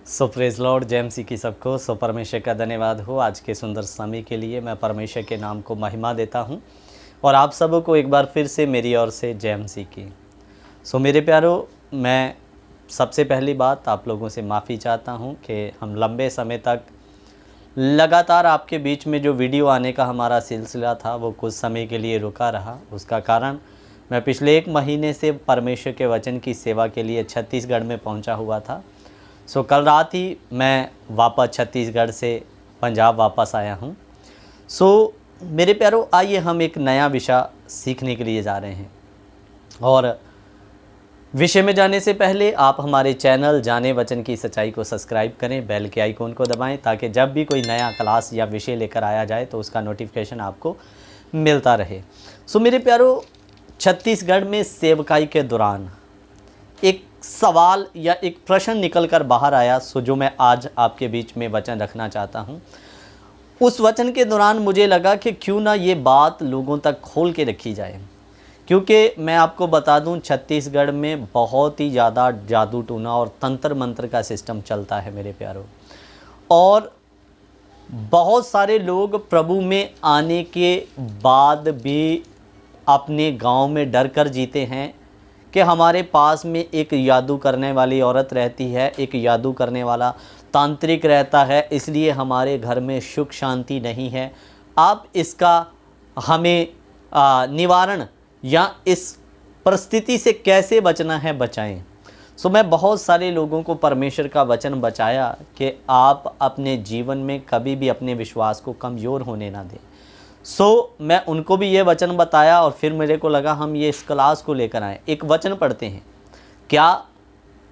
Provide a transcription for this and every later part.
सो praise Lord जय मसीह की सबको। सो परमेश्वर का धन्यवाद हो आज के सुंदर समय के लिए। मैं परमेश्वर के नाम को महिमा देता हूं और आप सबको एक बार फिर से मेरी ओर से जय मसीह की। सो मेरे प्यारो, मैं सबसे पहली बात आप लोगों से माफ़ी चाहता हूं कि हम लंबे समय तक लगातार आपके बीच में जो वीडियो आने का हमारा सिलसिला था वो कुछ समय के लिए रुका रहा। उसका कारण मैं पिछले 1 महीने से परमेश्वर के वचन की सेवा के लिए छत्तीसगढ़ में पहुंचा हुआ था। सो कल रात ही मैं वापस छत्तीसगढ़ से पंजाब वापस आया हूं। सो मेरे प्यारो, आइए हम एक नया विषय सीखने के लिए जा रहे हैं। और विषय में जाने से पहले आप हमारे चैनल जाने वचन की सच्चाई को सब्सक्राइब करें, बेल के आइकॉन को दबाएं ताकि जब भी कोई नया क्लास या विषय लेकर आया जाए तो उसका नोटिफिकेशन आपको मिलता रहे। सो मेरे प्यारो, छत्तीसगढ़ में सेवकाई के दौरान एक सवाल या एक प्रश्न निकल कर बाहर आया, सो जो मैं आज आपके बीच में वचन रखना चाहता हूँ। उस वचन के दौरान मुझे लगा कि क्यों ना ये बात लोगों तक खोल के रखी जाए, क्योंकि मैं आपको बता दूं छत्तीसगढ़ में बहुत ही ज़्यादा जादू टूना और तंत्र मंत्र का सिस्टम चलता है मेरे प्यारों। और बहुत सारे लोग प्रभु में आने के बाद भी अपने गांव में डर कर जीते हैं कि हमारे पास में एक जादू करने वाली औरत रहती है, एक जादू करने वाला तांत्रिक रहता है, इसलिए हमारे घर में सुख शांति नहीं है। आप इसका हमें निवारण या इस परिस्थिति से कैसे बचना है बताएं। सो मैं बहुत सारे लोगों को परमेश्वर का वचन बचाया कि आप अपने जीवन में कभी भी अपने विश्वास को कमज़ोर होने ना दें। सो मैं उनको भी ये वचन बताया और फिर मेरे को लगा हम ये इस क्लास को लेकर आए। एक वचन पढ़ते हैं, क्या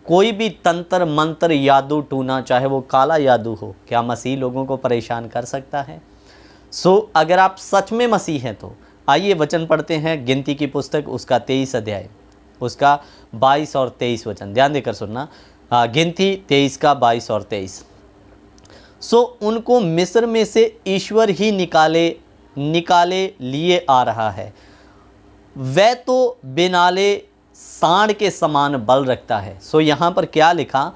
कोई भी तंत्र मंत्र जादू टूना, चाहे वो काला जादू हो, क्या मसीह लोगों को परेशान कर सकता है? सो अगर आप सच में मसीह हैं तो आइए वचन पढ़ते हैं। गिनती की पुस्तक उसका 23 अध्याय उसका 22 और 23 वचन ध्यान देकर सुनना। गिनती 23 का 22 और 23। सो उनको मिस्र में से ईश्वर ही निकाले लिए आ रहा है। वह तो बिनाले सांड के समान बल रखता है। सो यहाँ पर क्या लिखा?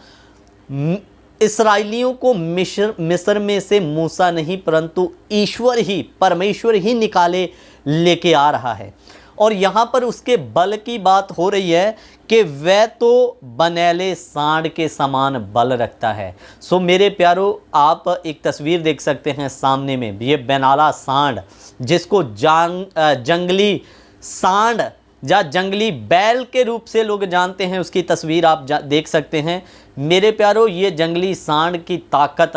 इस्राएलियों को मिस्र में से मूसा नहीं परंतु ईश्वर ही, परमेश्वर ही निकाले लेके आ रहा है। और यहाँ पर उसके बल की बात हो रही है कि वह तो बनेले सांड के समान बल रखता है। सो मेरे प्यारो, आप एक तस्वीर देख सकते हैं सामने में, ये बेनाला सांड जिसको जंगली सांड या जंगली बैल के रूप से लोग जानते हैं, उसकी तस्वीर आप देख सकते हैं। मेरे प्यारो, ये जंगली सांड की ताकत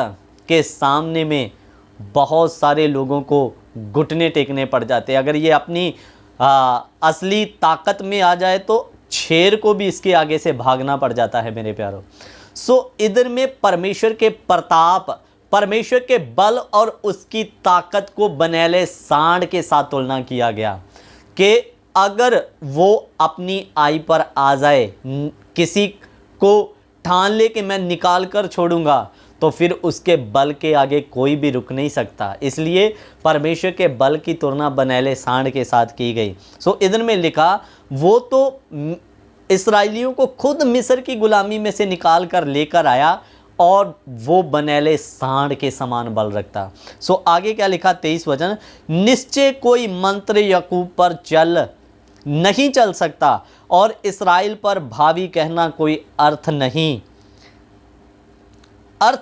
के सामने में बहुत सारे लोगों को घुटने टेकने पड़ जाते हैं। अगर ये अपनी असली ताकत में आ जाए तो शेर को भी इसके आगे से भागना पड़ जाता है मेरे प्यारो। सो इधर में परमेश्वर के प्रताप, परमेश्वर के बल और उसकी ताकत को बनेले सांड के साथ तुलना किया गया कि अगर वो अपनी आई पर आ जाए, किसी को ठान ले कि मैं निकाल कर छोड़ूंगा, तो फिर उसके बल के आगे कोई भी रुक नहीं सकता। इसलिए परमेश्वर के बल की तुलना बनेले सांड के साथ की गई। सो इधर में लिखा, वो तो इस्राएलियों को खुद मिस्र की गुलामी में से निकाल कर लेकर आया और वो बनेले सांड के समान बल रखता। सो आगे क्या लिखा? 23 वचन, निश्चय कोई मंत्र याकूब पर नहीं चल सकता और इस्राएल पर भावी कहना कोई अर्थ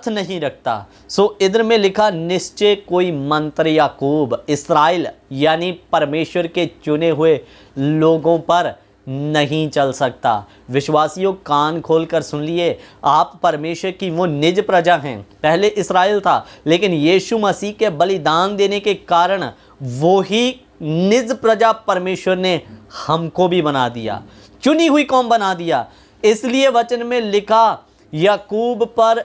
नहीं रखता। सो इधर में लिखा, निश्चय कोई मंत्र याकूब, इस्राएल यानी परमेश्वर के चुने हुए लोगों पर नहीं चल सकता। विश्वासियों, कान खोलकर सुन लिए, आप परमेश्वर की वो निज प्रजा हैं। पहले इस्राएल था, लेकिन यीशु मसीह के बलिदान देने के कारण वो ही निज प्रजा परमेश्वर ने हमको भी बना दिया, चुनी हुई कौम बना दिया। इसलिए वचन में लिखा, याकूब पर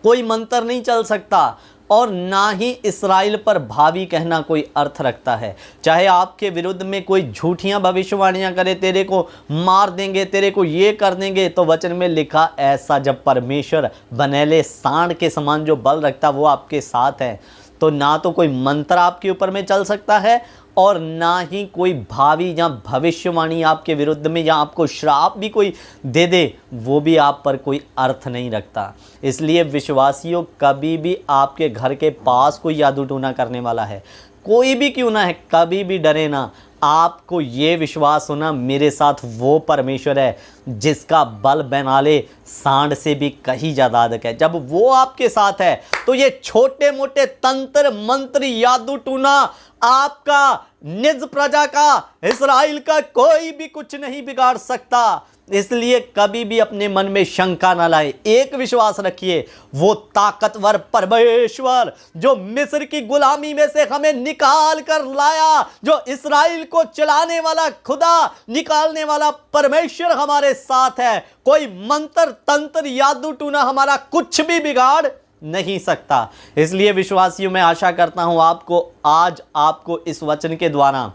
कोई मंत्र नहीं चल सकता और ना ही इस्राएल पर भावी कहना कोई अर्थ रखता है। चाहे आपके विरुद्ध में कोई झूठियां भविष्यवाणियां करे, तेरे को मार देंगे, तेरे को ये कर देंगे, तो वचन में लिखा ऐसा जब परमेश्वर बनेले सांड के समान जो बल रखता वो आपके साथ है, तो ना तो कोई मंत्र आपके ऊपर में चल सकता है और ना ही कोई भावी या भविष्यवाणी आपके विरुद्ध में या आपको श्राप भी कोई दे दे, वो भी आप पर कोई अर्थ नहीं रखता। इसलिए विश्वासियों, कभी भी आपके घर के पास कोई जादू टूना करने वाला है, कोई भी क्यों ना है, कभी भी डरे ना। आपको ये विश्वास होना, मेरे साथ वो परमेश्वर है जिसका बल बनाले सांड से भी कहीं ज़्यादा अधिक है। जब वो आपके साथ है तो ये छोटे मोटे तंत्र मंत्र जादू टूना आपका, निज प्रजा का, इस्राएल का कोई भी कुछ नहीं बिगाड़ सकता। इसलिए कभी भी अपने मन में शंका ना लाए, एक विश्वास रखिए, वो ताकतवर परमेश्वर जो मिस्र की गुलामी में से हमें निकाल कर लाया, जो इस्राएल को चलाने वाला खुदा, निकालने वाला परमेश्वर हमारे साथ है। कोई मंत्र तंत्र जादू टूना हमारा कुछ भी बिगाड़ नहीं सकता। इसलिए विश्वासियों, मैं आशा करता हूं आपको इस वचन के द्वारा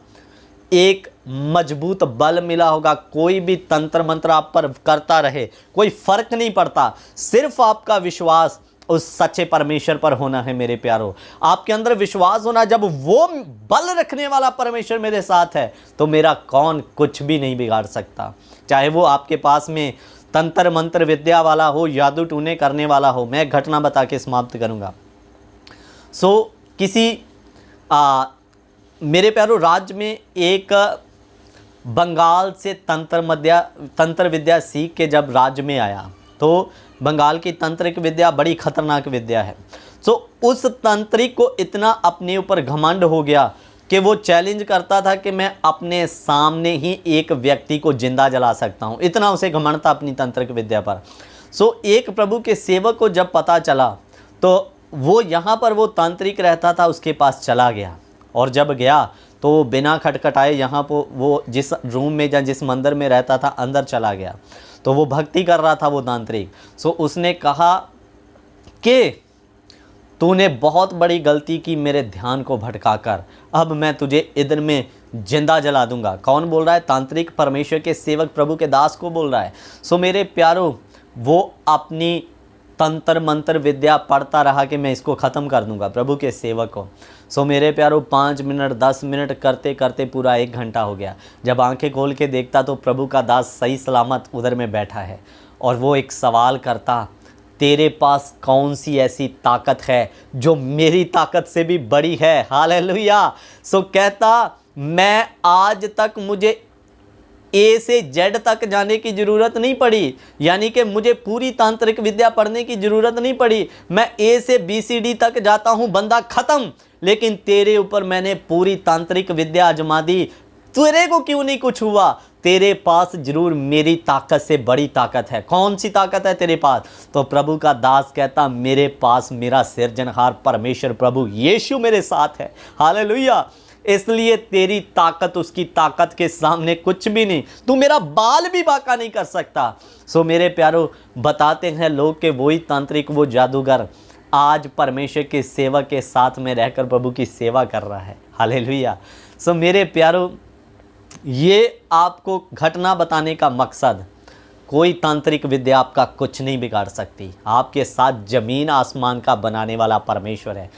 एक मजबूत बल मिला होगा। कोई भी तंत्र मंत्र आप पर करता रहे, कोई फर्क नहीं पड़ता, सिर्फ आपका विश्वास उस सच्चे परमेश्वर पर होना है। मेरे प्यारो, आपके अंदर विश्वास होना, जब वो बल रखने वाला परमेश्वर मेरे साथ है तो मेरा कौन कुछ भी नहीं बिगाड़ सकता। चाहे वो आपके पास में तंत्र मंत्र विद्या वाला हो, जादू टूने करने वाला हो। मैं घटना बता के समाप्त करूंगा। किसी मेरे प्यारो, राज्य में एक बंगाल से तंत्र विद्या सीख के जब राज्य में आया, तो बंगाल की तंत्रिक विद्या बड़ी खतरनाक विद्या है। उस तंत्रिक को इतना अपने ऊपर घमंड हो गया कि वो चैलेंज करता था कि मैं अपने सामने ही एक व्यक्ति को जिंदा जला सकता हूँ। इतना उसे घमंड था अपनी तंत्रिक विद्या पर। एक प्रभु के सेवक को जब पता चला तो वो यहाँ पर वो तांत्रिक रहता था उसके पास चला गया, और जब गया तो बिना खटखटाए यहाँ पर वो जिस रूम में या जिस मंदिर में रहता था अंदर चला गया। तो वो भक्ति कर रहा था वो तांत्रिक। उसने कहा कि तूने बहुत बड़ी गलती की मेरे ध्यान को भटकाकर, अब मैं तुझे इधर में जिंदा जला दूंगा। कौन बोल रहा है? तांत्रिक परमेश्वर के सेवक प्रभु के दास को बोल रहा है। मेरे प्यारो, वो अपनी तंत्र मंत्र विद्या पढ़ता रहा कि मैं इसको ख़त्म कर दूंगा, प्रभु के सेवक को। मेरे प्यारो, 5 मिनट 10 मिनट करते करते पूरा 1 घंटा हो गया। जब आंखें खोल के देखता तो प्रभु का दास सही सलामत उधर में बैठा है, और वो एक सवाल करता, तेरे पास कौन सी ऐसी ताकत है जो मेरी ताकत से भी बड़ी है? हालेलुया। कहता, मैं आज तक मुझे ए से जेड तक जाने की ज़रूरत नहीं पड़ी, यानी कि मुझे पूरी तांत्रिक विद्या पढ़ने की ज़रूरत नहीं पड़ी। मैं ए से BCD तक जाता हूँ, बंदा ख़त्म। लेकिन तेरे ऊपर मैंने पूरी तांत्रिक विद्या आजमा दी, तेरे को क्यों नहीं कुछ हुआ? तेरे पास जरूर मेरी ताकत से बड़ी ताकत है। कौन सी ताकत है तेरे पास? तो प्रभु का दास कहता, मेरे पास मेरा सिरजनहार परमेश्वर प्रभु यीशु मेरे साथ है। हालेलुया। इसलिए तेरी ताकत उसकी ताकत के सामने कुछ भी नहीं। तू मेरा बाल भी बांका नहीं कर सकता। मेरे प्यारो, बताते हैं लोग कि वही तांत्रिक, वो जादूगर आज परमेश्वर के सेवक के साथ में रहकर प्रभु की सेवा कर रहा है। हालेलुया। मेरे प्यारो, ये आपको घटना बताने का मकसद, कोई तांत्रिक विद्या आपका कुछ नहीं बिगाड़ सकती। आपके साथ ज़मीन आसमान का बनाने वाला परमेश्वर है।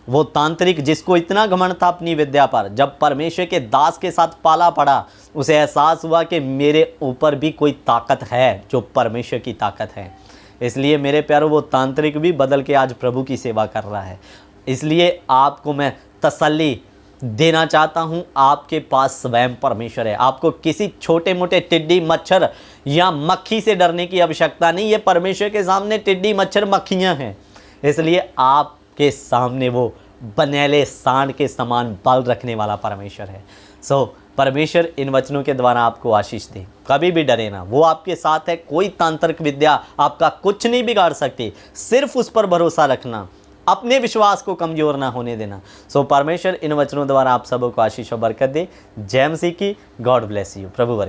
वो तांत्रिक जिसको इतना घमंड था अपनी विद्या पर, जब परमेश्वर के दास के साथ पाला पड़ा, उसे एहसास हुआ कि मेरे ऊपर भी कोई ताकत है जो परमेश्वर की ताकत है। इसलिए मेरे प्यारों, वो तांत्रिक भी बदल के आज प्रभु की सेवा कर रहा है। इसलिए आपको मैं तसल्ली देना चाहता हूँ, आपके पास स्वयं परमेश्वर है। आपको किसी छोटे मोटे टिड्डी मच्छर या मक्खी से डरने की आवश्यकता नहीं। ये परमेश्वर के सामने टिड्डी मच्छर मक्खियाँ हैं। इसलिए आपके सामने वो बनेले सांड के समान बल रखने वाला परमेश्वर है। परमेश्वर इन वचनों के द्वारा आपको आशीष दे। कभी भी डरे ना, वो आपके साथ है। कोई तांत्रिक विद्या आपका कुछ नहीं बिगाड़ सकती। सिर्फ उस पर भरोसा रखना, अपने विश्वास को कमज़ोर ना होने देना। परमेश्वर इन वचनों द्वारा आप सबको आशीष और बरकत दे। जय मसीह की। God bless you. प्रभु